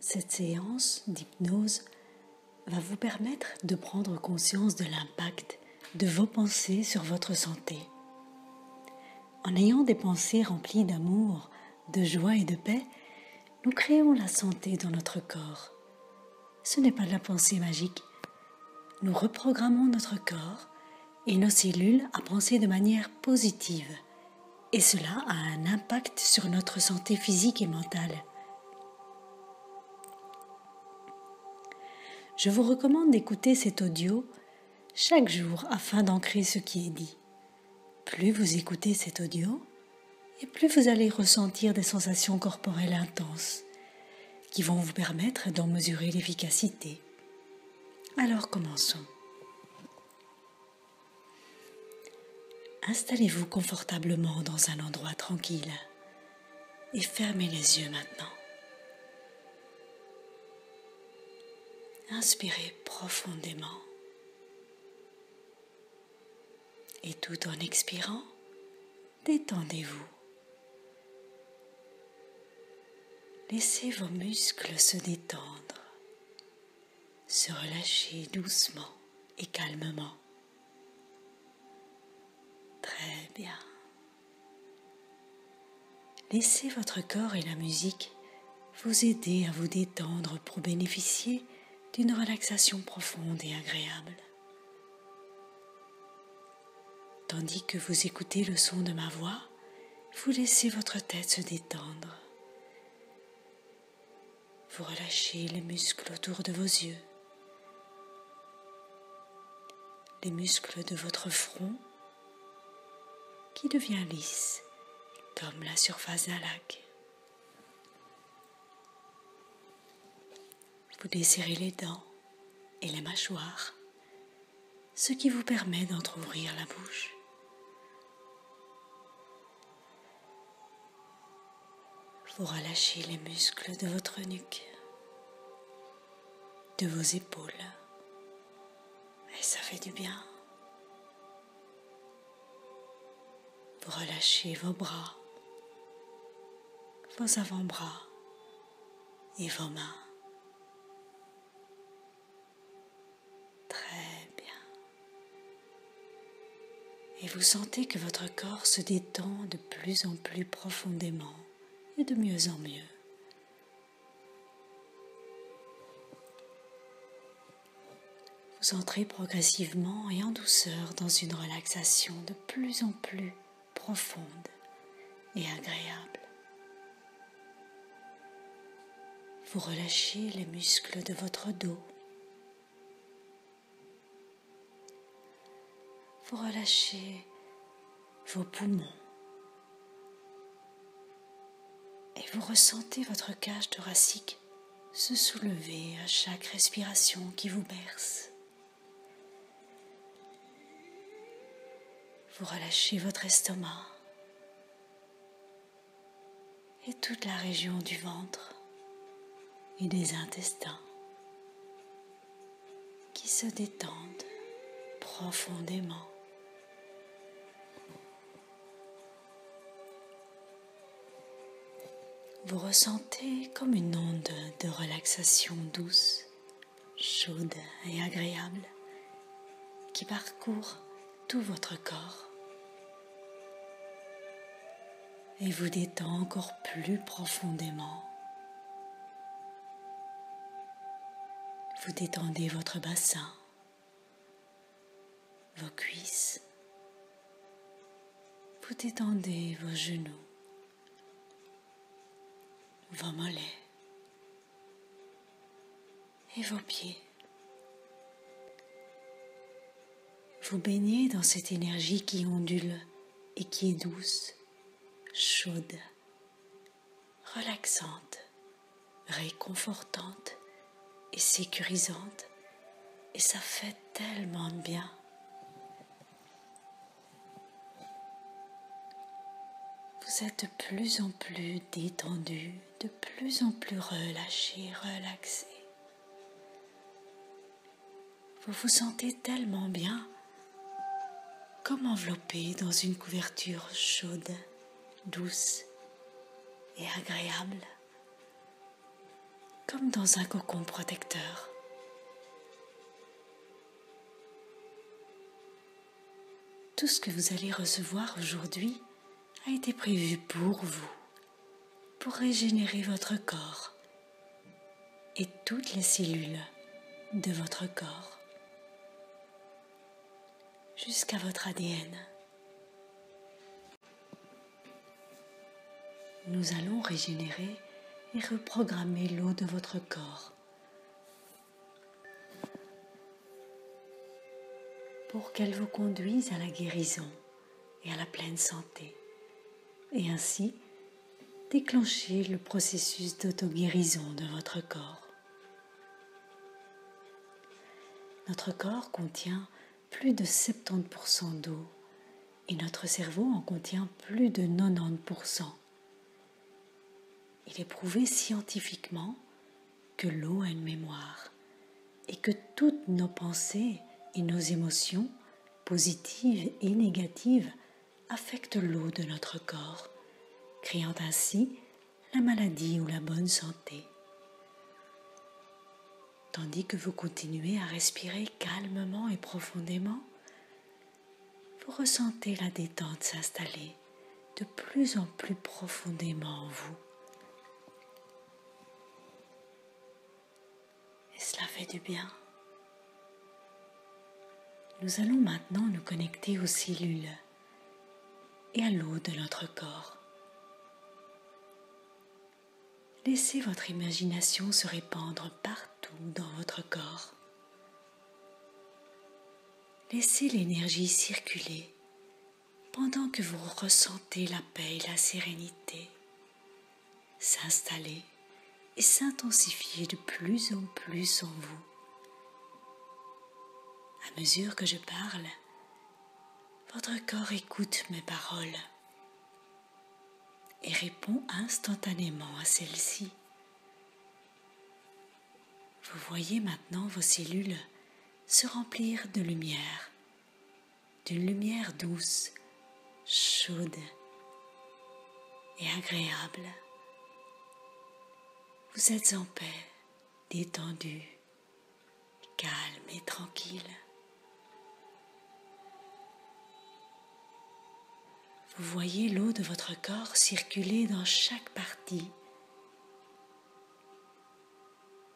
Cette séance d'hypnose va vous permettre de prendre conscience de l'impact de vos pensées sur votre santé. En ayant des pensées remplies d'amour, de joie et de paix, nous créons la santé dans notre corps. Ce n'est pas de la pensée magique. Nous reprogrammons notre corps et nos cellules à penser de manière positive. Et cela a un impact sur notre santé physique et mentale. Je vous recommande d'écouter cet audio chaque jour afin d'ancrer ce qui est dit. Plus vous écoutez cet audio, et plus vous allez ressentir des sensations corporelles intenses qui vont vous permettre d'en mesurer l'efficacité. Alors commençons. Installez-vous confortablement dans un endroit tranquille et fermez les yeux maintenant. Inspirez profondément et tout en expirant, détendez-vous. Laissez vos muscles se détendre, se relâcher doucement et calmement. Très bien. Laissez votre corps et la musique vous aider à vous détendre pour bénéficier d'une relaxation profonde et agréable. Tandis que vous écoutez le son de ma voix, vous laissez votre tête se détendre. Vous relâchez les muscles autour de vos yeux, les muscles de votre front qui devient lisse comme la surface d'un lac. Vous desserrez les dents et les mâchoires, ce qui vous permet d'entrouvrir la bouche. Vous relâchez les muscles de votre nuque, de vos épaules, et ça fait du bien. Vous relâchez vos bras, vos avant-bras et vos mains. Très bien. Et vous sentez que votre corps se détend de plus en plus profondément et de mieux en mieux. Vous entrez progressivement et en douceur dans une relaxation de plus en plus profonde et agréable. Vous relâchez les muscles de votre dos. Vous relâchez vos poumons. Et vous ressentez votre cage thoracique se soulever à chaque respiration qui vous berce. Vous relâchez votre estomac et toute la région du ventre et des intestins qui se détendent profondément. Vous ressentez comme une onde de relaxation douce, chaude et agréable qui parcourt tout votre corps et vous détend encore plus profondément. Vous détendez votre bassin, vos cuisses, vous détendez vos genoux, vos mollets et vos pieds. Vous baignez dans cette énergie qui ondule et qui est douce, chaude, relaxante, réconfortante et sécurisante. Et ça fait tellement de bien. Vous êtes de plus en plus détendu, de plus en plus relâché, relaxé. Vous vous sentez tellement bien, comme enveloppé dans une couverture chaude, douce et agréable. comme dans un cocon protecteur. Tout ce que vous allez recevoir aujourd'hui a été prévu pour vous, pour régénérer votre corps et toutes les cellules de votre corps, jusqu'à votre ADN. Nous allons régénérer et reprogrammer l'eau de votre corps pour qu'elle vous conduise à la guérison et à la pleine santé, et ainsi déclencher le processus d'auto-guérison de votre corps. Notre corps contient plus de 70% d'eau et notre cerveau en contient plus de 90%. Il est prouvé scientifiquement que l'eau a une mémoire et que toutes nos pensées et nos émotions, positives et négatives, affectent l'eau de notre corps, créant ainsi la maladie ou la bonne santé. Tandis que vous continuez à respirer calmement et profondément, vous ressentez la détente s'installer de plus en plus profondément en vous. Et cela fait du bien. Nous allons maintenant nous connecter aux cellules et à l'eau de notre corps. Laissez votre imagination se répandre partout dans votre corps. Laissez l'énergie circuler pendant que vous ressentez la paix et la sérénité s'installer et s'intensifier de plus en plus en vous. À mesure que je parle, votre corps écoute mes paroles et répond instantanément à celles-ci. Vous voyez maintenant vos cellules se remplir de lumière, d'une lumière douce, chaude et agréable. Vous êtes en paix, détendu, calme et tranquille. Vous voyez l'eau de votre corps circuler dans chaque partie,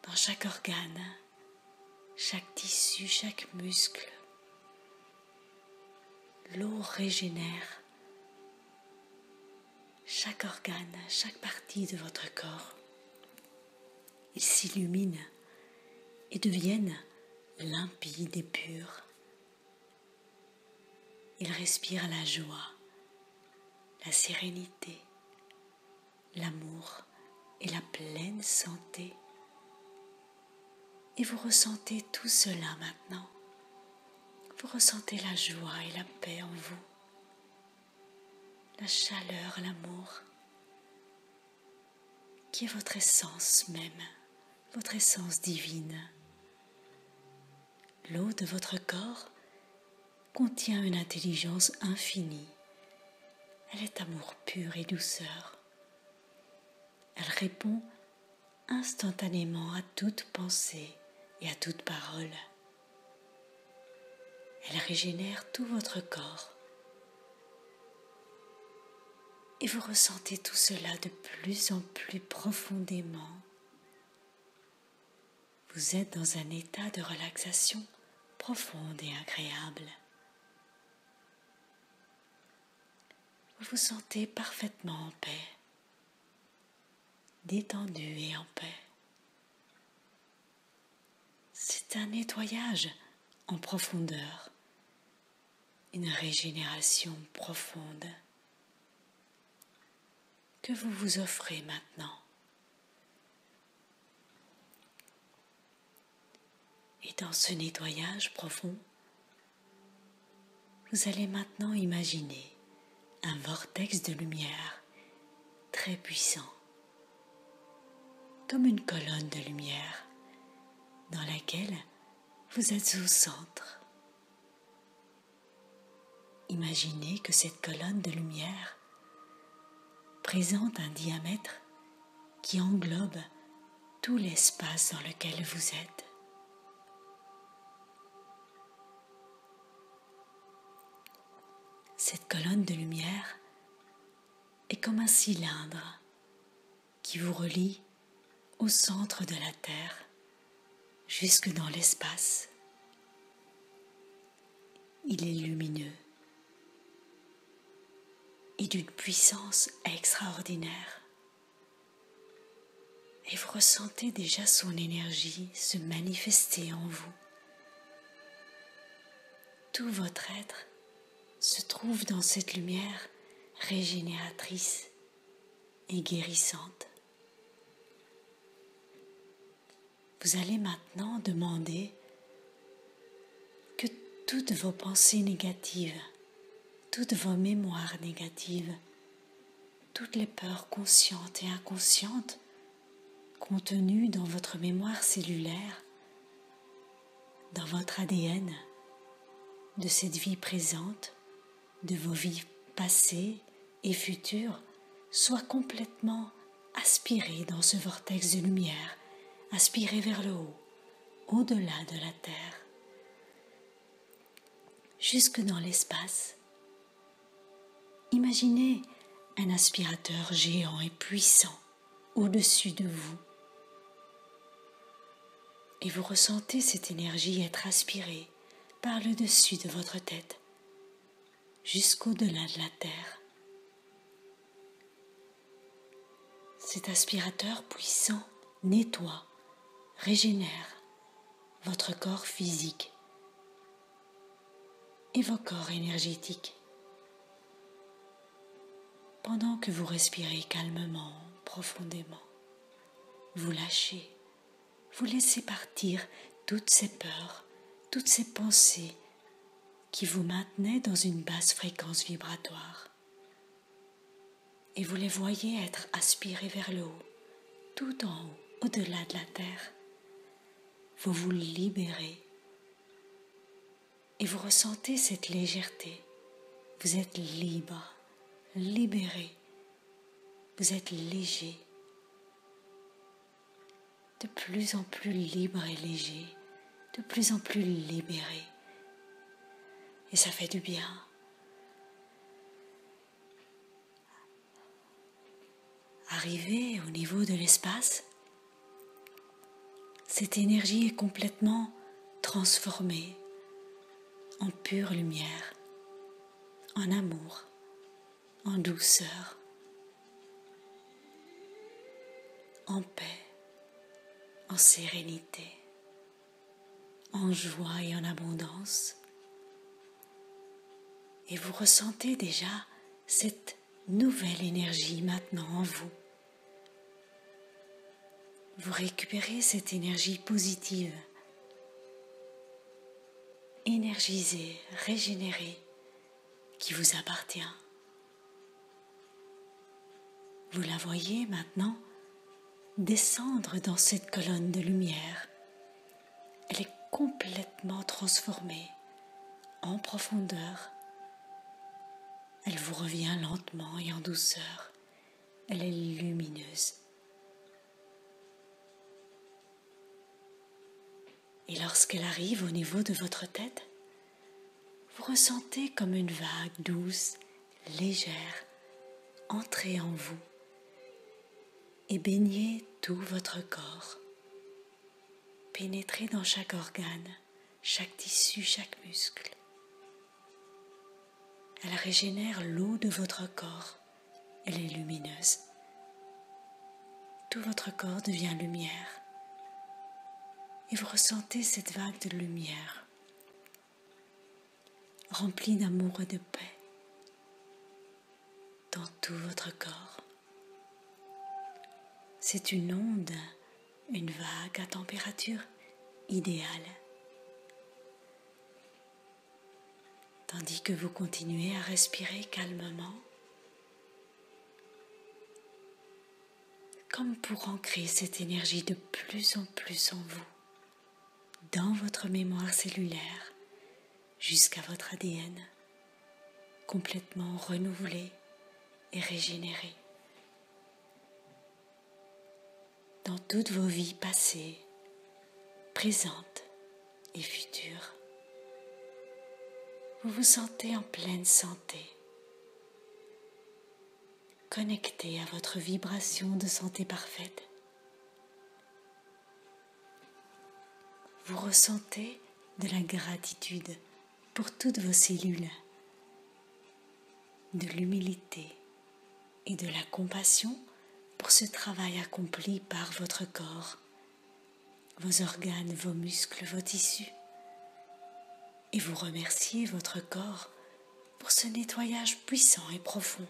dans chaque organe, chaque tissu, chaque muscle. L'eau régénère chaque organe, chaque partie de votre corps. Ils s'illuminent et deviennent limpides et purs. Ils respirent la joie, la sérénité, l'amour et la pleine santé. Et vous ressentez tout cela maintenant. Vous ressentez la joie et la paix en vous, la chaleur, l'amour, qui est votre essence même, votre essence divine. L'eau de votre corps contient une intelligence infinie. Elle est amour pur et douceur. Elle répond instantanément à toute pensée et à toute parole. Elle régénère tout votre corps. Et vous ressentez tout cela de plus en plus profondément. Vous êtes dans un état de relaxation profonde et agréable. Vous vous sentez parfaitement en paix, détendu et en paix. C'est un nettoyage en profondeur, une régénération profonde que vous vous offrez maintenant. Et dans ce nettoyage profond, vous allez maintenant imaginer un vortex de lumière très puissant, comme une colonne de lumière dans laquelle vous êtes au centre. Imaginez que cette colonne de lumière présente un diamètre qui englobe tout l'espace dans lequel vous êtes. Cette colonne de lumière est comme un cylindre qui vous relie au centre de la Terre, jusque dans l'espace. Il est lumineux et d'une puissance extraordinaire. Et vous ressentez déjà son énergie se manifester en vous. Tout votre être se trouve dans cette lumière régénératrice et guérissante. Vous allez maintenant demander que toutes vos pensées négatives, toutes vos mémoires négatives, toutes les peurs conscientes et inconscientes contenues dans votre mémoire cellulaire, dans votre ADN, de cette vie présente, de vos vies passées et futures, soient complètement aspirées dans ce vortex de lumière, aspirées vers le haut, au-delà de la Terre, jusque dans l'espace. Imaginez un aspirateur géant et puissant au-dessus de vous. Et vous ressentez cette énergie être aspirée par le dessus de votre tête, jusqu'au-delà de la Terre. Cet aspirateur puissant nettoie, régénère votre corps physique et vos corps énergétiques. Pendant que vous respirez calmement, profondément, vous lâchez, vous laissez partir toutes ces peurs, toutes ces pensées qui vous maintenaient dans une basse fréquence vibratoire. Et vous les voyez être aspirées vers le haut, tout en haut, au-delà de la Terre. Vous vous libérez et vous ressentez cette légèreté. Vous êtes libre, libéré, vous êtes léger, de plus en plus libre et léger, de plus en plus libéré. Et ça fait du bien. Arrivé au niveau de l'espace, cette énergie est complètement transformée en pure lumière, en amour, en douceur, en paix, en sérénité, en joie et en abondance. Et vous ressentez déjà cette nouvelle énergie maintenant en vous. Vous récupérez cette énergie positive, énergisée, régénérée, qui vous appartient. Vous la voyez maintenant descendre dans cette colonne de lumière. Elle est complètement transformée en profondeur. Elle vous revient lentement et en douceur. Elle est lumineuse. Et lorsqu'elle arrive au niveau de votre tête, vous ressentez comme une vague douce, légère, entrer en vous et baigner tout votre corps, pénétrer dans chaque organe, chaque tissu, chaque muscle. Elle régénère l'eau de votre corps, elle est lumineuse. Tout votre corps devient lumière et vous ressentez cette vague de lumière remplie d'amour et de paix dans tout votre corps. C'est une onde, une vague à température idéale. Tandis que vous continuez à respirer calmement, comme pour ancrer cette énergie de plus en plus en vous, dans votre mémoire cellulaire, jusqu'à votre ADN, complètement renouvelé et régénéré. dans toutes vos vies passées, présentes et futures. Vous vous sentez en pleine santé, connecté à votre vibration de santé parfaite. Vous ressentez de la gratitude pour toutes vos cellules, de l'humilité et de la compassion pour ce travail accompli par votre corps, vos organes, vos muscles, vos tissus. Et vous remerciez votre corps pour ce nettoyage puissant et profond.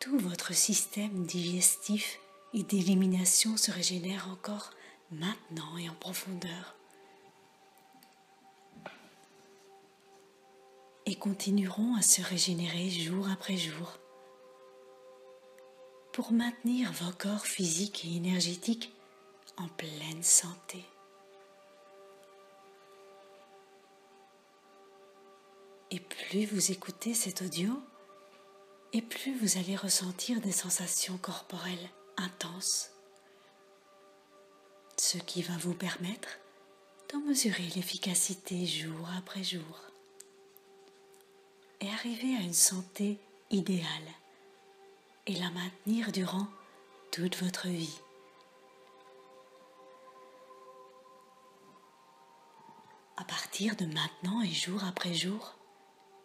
Tout votre système digestif et d'élimination se régénère encore maintenant et en profondeur. Et continueront à se régénérer jour après jour pour maintenir vos corps physiques et énergétiques en pleine santé. Et plus vous écoutez cet audio, et plus vous allez ressentir des sensations corporelles intenses, ce qui va vous permettre d'en mesurer l'efficacité jour après jour et arriver à une santé idéale et la maintenir durant toute votre vie. À partir de maintenant et jour après jour,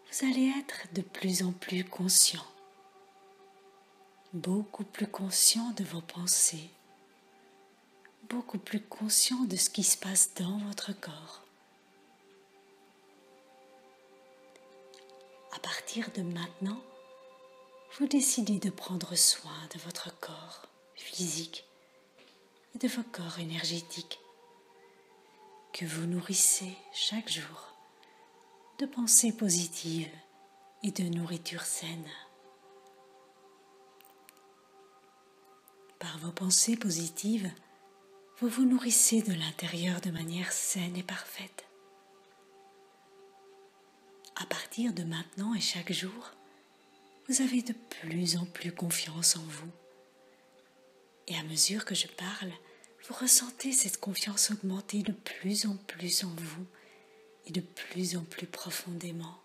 vous allez être de plus en plus conscient, beaucoup plus conscient de vos pensées, beaucoup plus conscient de ce qui se passe dans votre corps. À partir de maintenant, vous décidez de prendre soin de votre corps physique et de vos corps énergétiques que vous nourrissez chaque jour de pensées positives et de nourriture saine. Par vos pensées positives, vous vous nourrissez de l'intérieur de manière saine et parfaite. À partir de maintenant et chaque jour, vous avez de plus en plus confiance en vous. Et à mesure que je parle, vous ressentez cette confiance augmenter de plus en plus en vous et de plus en plus profondément.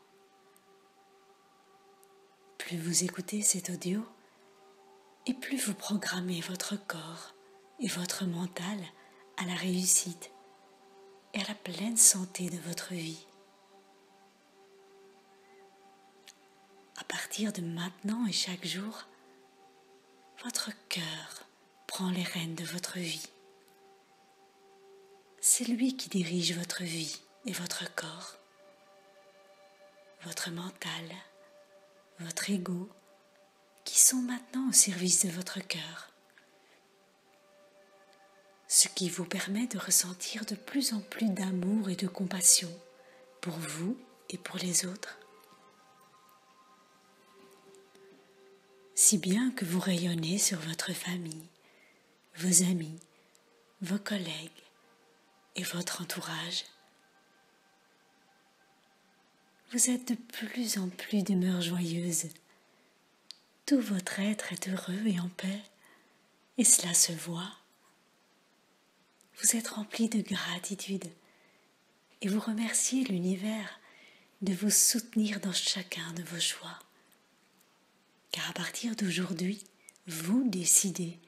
Plus vous écoutez cet audio, et plus vous programmez votre corps et votre mental à la réussite et à la pleine santé de votre vie. À partir de maintenant et chaque jour, votre cœur prend les rênes de votre vie. C'est lui qui dirige votre vie et votre corps, votre mental, votre ego, qui sont maintenant au service de votre cœur. Ce qui vous permet de ressentir de plus en plus d'amour et de compassion pour vous et pour les autres. Si bien que vous rayonnez sur votre famille, vos amis, vos collègues et votre entourage. Vous êtes de plus en plus d'humeur joyeuse. Tout votre être est heureux et en paix, et cela se voit. Vous êtes rempli de gratitude et vous remerciez l'univers de vous soutenir dans chacun de vos choix. Car à partir d'aujourd'hui, vous décidez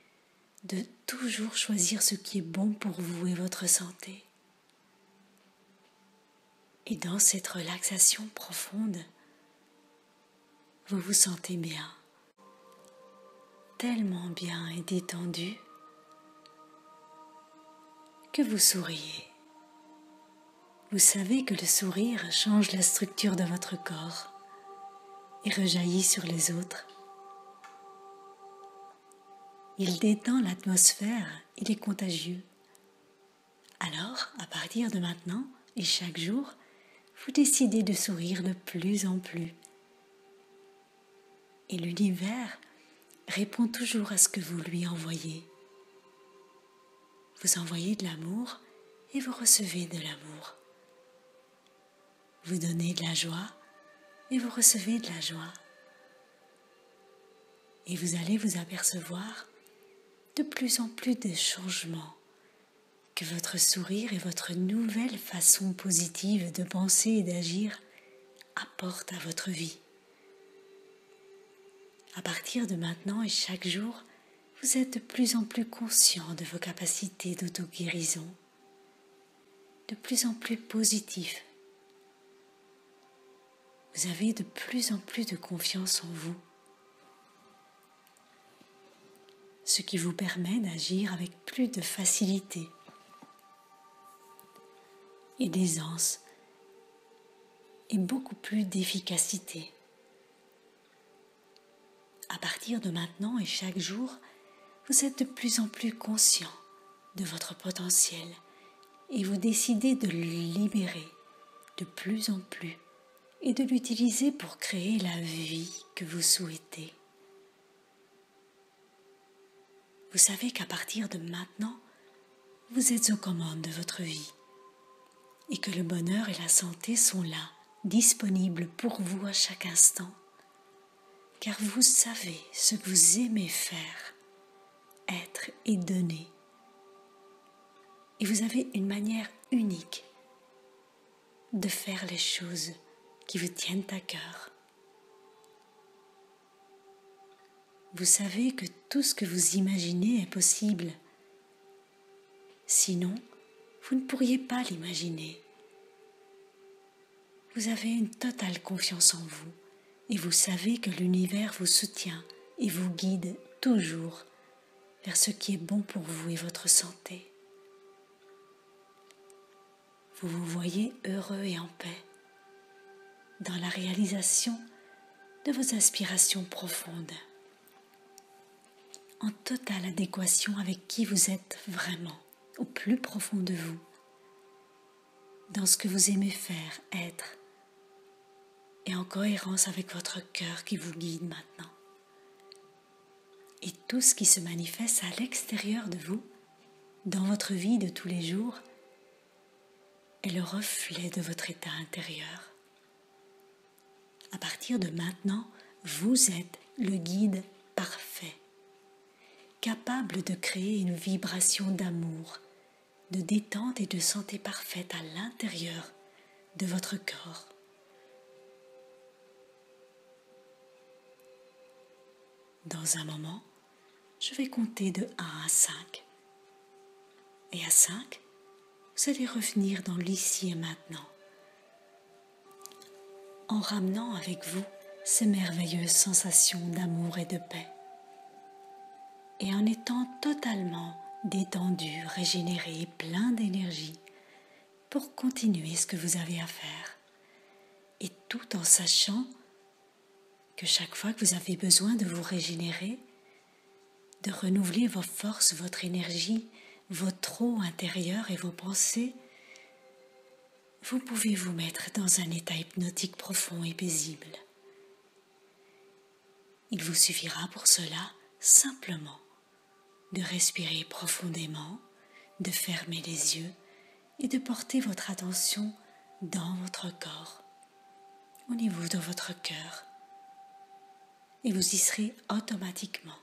de toujours choisir ce qui est bon pour vous et votre santé. Et dans cette relaxation profonde, vous vous sentez bien, tellement bien et détendu que vous souriez. Vous savez que le sourire change la structure de votre corps et rejaillit sur les autres. Il détend l'atmosphère, il est contagieux. Alors, à partir de maintenant et chaque jour, vous décidez de sourire de plus en plus. Et l'univers répond toujours à ce que vous lui envoyez. Vous envoyez de l'amour et vous recevez de l'amour. Vous donnez de la joie et vous recevez de la joie. Et vous allez vous apercevoir de plus en plus de changements que votre sourire et votre nouvelle façon positive de penser et d'agir apportent à votre vie. À partir de maintenant et chaque jour, vous êtes de plus en plus conscient de vos capacités d'auto-guérison, de plus en plus positif. Vous avez de plus en plus de confiance en vous, ce qui vous permet d'agir avec plus de facilité et d'aisance et beaucoup plus d'efficacité. À partir de maintenant et chaque jour, vous êtes de plus en plus conscient de votre potentiel et vous décidez de le libérer de plus en plus et de l'utiliser pour créer la vie que vous souhaitez. Vous savez qu'à partir de maintenant, vous êtes aux commandes de votre vie et que le bonheur et la santé sont là, disponibles pour vous à chaque instant, car vous savez ce que vous aimez faire, être et donner. Et vous avez une manière unique de faire les choses qui vous tiennent à cœur. Vous savez que tout ce que vous imaginez est possible. Sinon, vous ne pourriez pas l'imaginer. Vous avez une totale confiance en vous et vous savez que l'univers vous soutient et vous guide toujours vers ce qui est bon pour vous et votre santé. Vous vous voyez heureux et en paix dans la réalisation de vos aspirations profondes, en totale adéquation avec qui vous êtes vraiment, au plus profond de vous, dans ce que vous aimez faire, être, et en cohérence avec votre cœur qui vous guide maintenant. Et tout ce qui se manifeste à l'extérieur de vous, dans votre vie de tous les jours, est le reflet de votre état intérieur. À partir de maintenant, vous êtes le guide parfait, capable de créer une vibration d'amour, de détente et de santé parfaite à l'intérieur de votre corps. Dans un moment, je vais compter de 1 à 5. Et à 5, vous allez revenir dans l'ici et maintenant, en ramenant avec vous ces merveilleuses sensations d'amour et de paix, et en étant totalement détendu, régénéré et plein d'énergie pour continuer ce que vous avez à faire, et tout en sachant que chaque fois que vous avez besoin de vous régénérer, de renouveler vos forces, votre énergie, votre eau intérieure et vos pensées, vous pouvez vous mettre dans un état hypnotique profond et paisible. Il vous suffira pour cela simplement de respirer profondément, de fermer les yeux et de porter votre attention dans votre corps, au niveau de votre cœur, et vous y serez automatiquement.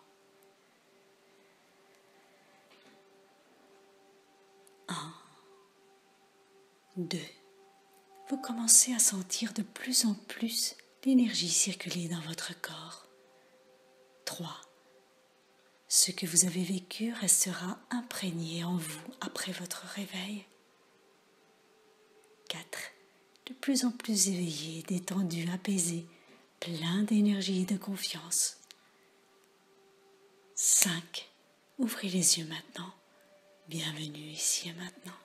1, 2. Vous commencez à sentir de plus en plus l'énergie circuler dans votre corps. 3. Ce que vous avez vécu restera imprégné en vous après votre réveil. 4. De plus en plus éveillé, détendu, apaisé, plein d'énergie et de confiance. 5. Ouvrez les yeux maintenant. Bienvenue ici et maintenant.